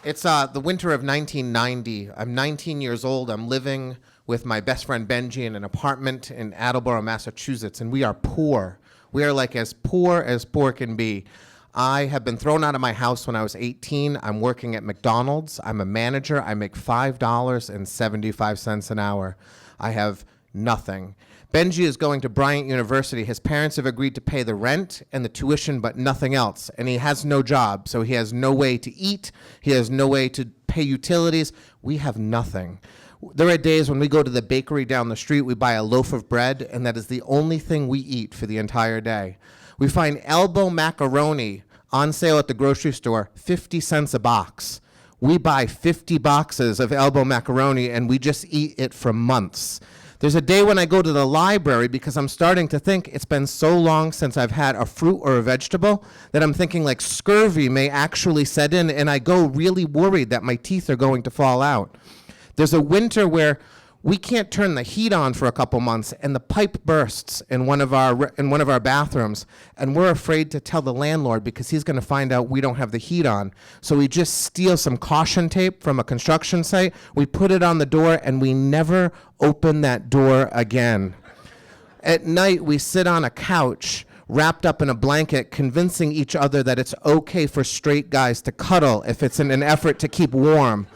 It's the winter of 1990. I'm 19 years old. I'm living with my best friend Benji in an apartment in Attleboro, Massachusetts, and we are poor. We are like as poor can be. I have been thrown out of my house when I was 18. I'm working at McDonald's. I'm a manager. I make $5.75 an hour. I have nothing. Benji is going to Bryant University. His parents have agreed to pay the rent and the tuition, but nothing else. And he has no job, so he has no way to eat. He has no way to pay utilities. We have nothing. There are days when we go to the bakery down the street, we buy a loaf of bread, and that is the only thing we eat for the entire day. We find elbow macaroni on sale at the grocery store, 50 cents a box. We buy 50 boxes of elbow macaroni, and we just eat it for months. There's a day when I go to the library because I'm starting to think it's been so long since I've had a fruit or a vegetable that I'm thinking like scurvy may actually set in, and I go really worried that my teeth are going to fall out. There's a winter where we can't turn the heat on for a couple months, and the pipe bursts in one of our bathrooms, and we're afraid to tell the landlord because he's going to find out we don't have the heat on. So we just steal some caution tape from a construction site, we put it on the door, and we never open that door again. At night, we sit on a couch wrapped up in a blanket, convincing each other that it's okay for straight guys to cuddle if it's in an effort to keep warm.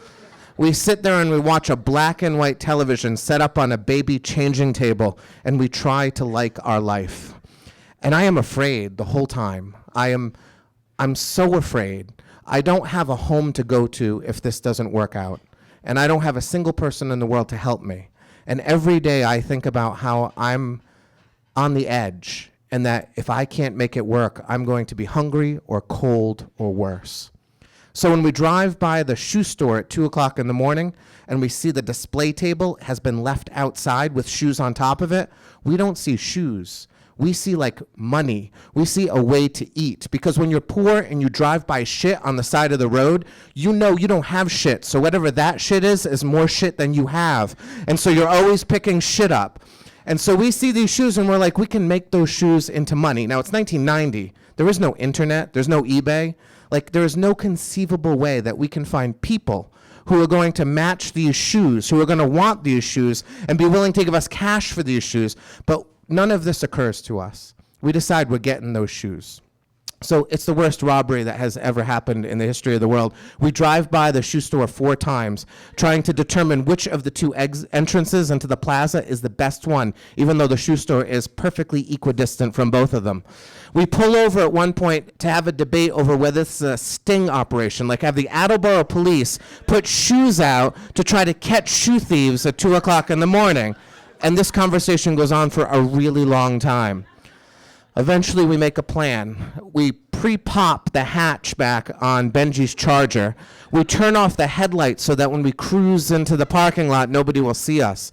We sit there and we watch a black and white television set up on a baby changing table, and we try to like our life. And I am afraid the whole time. I'm so afraid. I don't have a home to go to if this doesn't work out. And I don't have a single person in the world to help me. And every day I think about how I'm on the edge, and that if I can't make it work, I'm going to be hungry or cold or worse. So when we drive by the shoe store at 2 o'clock in the morning and we see the display table has been left outside with shoes on top of it, we don't see shoes. We see like money. We see a way to eat. Because when you're poor and you drive by shit on the side of the road, you know you don't have shit. So whatever that shit is more shit than you have. And so you're always picking shit up. And so we see these shoes and we're like, we can make those shoes into money. Now it's 1990. There is no internet. There's no eBay. Like, there is no conceivable way that we can find people who are going to match these shoes, who are going to want these shoes and be willing to give us cash for these shoes. But none of this occurs to us. We decide we're getting those shoes. So it's the worst robbery that has ever happened in the history of the world. We drive by the shoe store 4 times, trying to determine which of the 2 entrances into the plaza is the best one, even though the shoe store is perfectly equidistant from both of them. We pull over at one point to have a debate over whether this is a sting operation, like have the Attleboro police put shoes out to try to catch shoe thieves at 2 o'clock in the morning. And this conversation goes on for a really long time. Eventually, we make a plan. We pre-pop the hatchback on Benji's Charger. We turn off the headlights so that when we cruise into the parking lot, nobody will see us.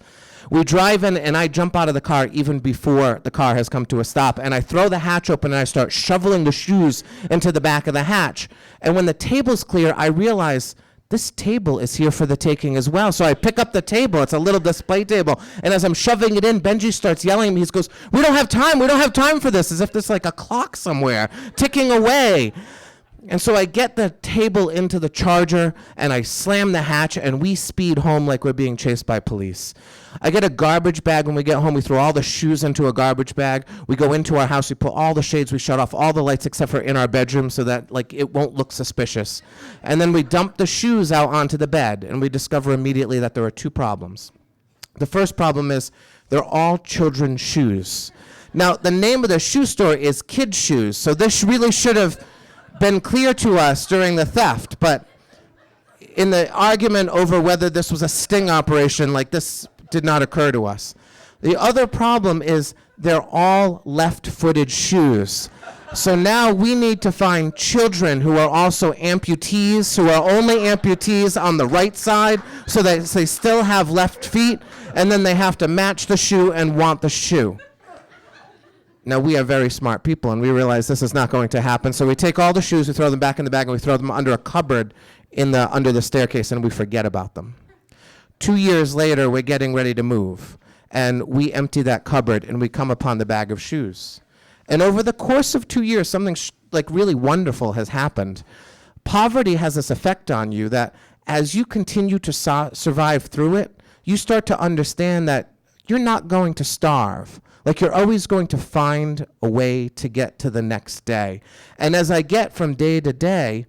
We drive in, and I jump out of the car even before the car has come to a stop, and I throw the hatch open, and I start shoveling the shoes into the back of the hatch. And when the table's clear, I realize this table is here for the taking as well. So I pick up the table. It's a little display table. And as I'm shoving it in, Benji starts yelling at me. He goes, we don't have time for this, as if there's like a clock somewhere ticking away. And so I get the table into the Charger, and I slam the hatch, and we speed home like we're being chased by police. I get a garbage bag when we get home. We throw all the shoes into a garbage bag. We go into our house. We put all the shades. We shut off all the lights except for in our bedroom so that like it won't look suspicious. And then we dump the shoes out onto the bed, and we discover immediately that there are 2 problems. The first problem is they're all children's shoes. Now, the name of the shoe store is Kids Shoes, so this really should have been clear to us during the theft, but in the argument over whether this was a sting operation, like this did not occur to us. The other problem is they're all left-footed shoes. So now we need to find children who are also amputees, who are only amputees on the right side, so that they still have left feet, and then they have to match the shoe and want the shoe. Now, we are very smart people, and we realize this is not going to happen. So we take all the shoes, we throw them back in the bag, and we throw them under a cupboard under the staircase, and we forget about them. 2 years later, we're getting ready to move, and we empty that cupboard, and we come upon the bag of shoes. And over the course of 2 years, something like really wonderful has happened. poverty has this effect on you that as you continue to survive through it, you start to understand that you're not going to starve. Like, you're always going to find a way to get to the next day. And as I get from day to day,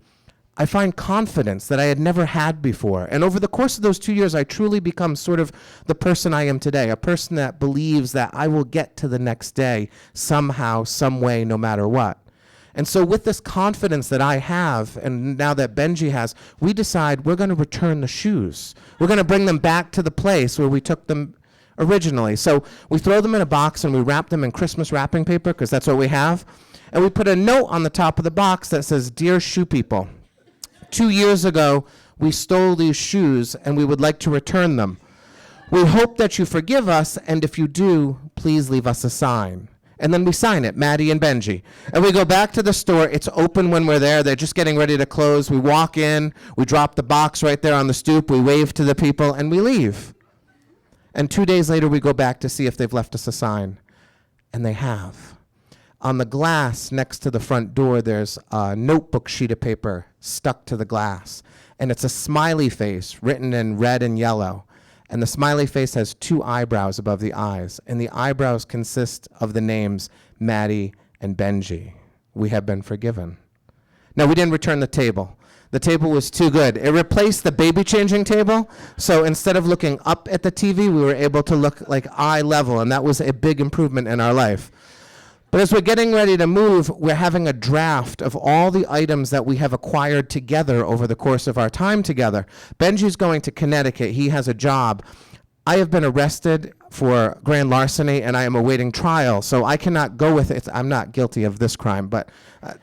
I find confidence that I had never had before. And over the course of those 2 years, I truly become sort of the person I am today, a person that believes that I will get to the next day somehow, some way, no matter what. And so with this confidence that I have, and now that Benji has, we decide we're going to return the shoes. We're going to bring them back to the place where we took them originally. So we throw them in a box and we wrap them in Christmas wrapping paper, because that's what we have. And we put a note on the top of the box that says, "Dear shoe people, 2 years ago, we stole these shoes and we would like to return them. We hope that you forgive us, and if you do, please leave us a sign." And then we sign it, Maddie and Benji. And we go back to the store. It's open when we're there. They're just getting ready to close. We walk in. We drop the box right there on the stoop. We wave to the people, and we leave. And 2 days later, we go back to see if they've left us a sign. And they have. On the glass next to the front door, there's a notebook sheet of paper stuck to the glass. And it's a smiley face written in red and yellow. And the smiley face has 2 eyebrows above the eyes. And the eyebrows consist of the names Maddie and Benji. We have been forgiven. Now, we didn't return the table. The table was too good. It replaced the baby changing table. So instead of looking up at the TV, we were able to look like eye level. And that was a big improvement in our life. But as we're getting ready to move, we're having a draft of all the items that we have acquired together over the course of our time together. Benji's going to Connecticut. He has a job. I have been arrested for grand larceny, and I am awaiting trial, so I cannot go with it. I'm not guilty of this crime, but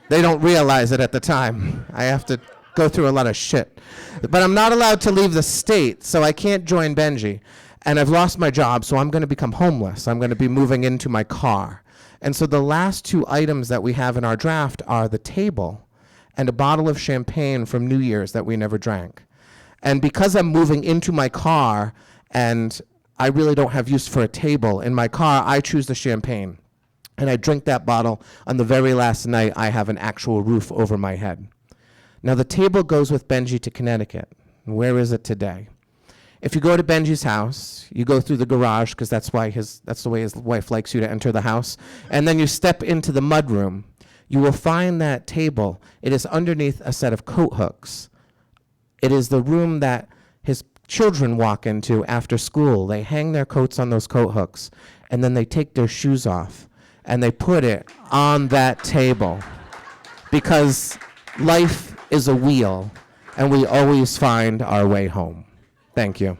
they don't realize it at the time. I have to go through a lot of shit. But I'm not allowed to leave the state, so I can't join Benji. And I've lost my job, so I'm going to become homeless. I'm going to be moving into my car. And so the last 2 items that we have in our draft are the table and a bottle of champagne from New Year's that we never drank. And because I'm moving into my car and I really don't have use for a table in my car, I choose the champagne. And I drink that bottle on the very last night I have an actual roof over my head. Now, the table goes with Benji to Connecticut. Where is it today? If you go to Benji's house, you go through the garage, because that's the way his wife likes you to enter the house, and then you step into the mudroom, you will find that table. It is underneath a set of coat hooks. It is the room that his children walk into after school. They hang their coats on those coat hooks, and then they take their shoes off, and they put it on that table, because life is a wheel, and we always find our way home. Thank you.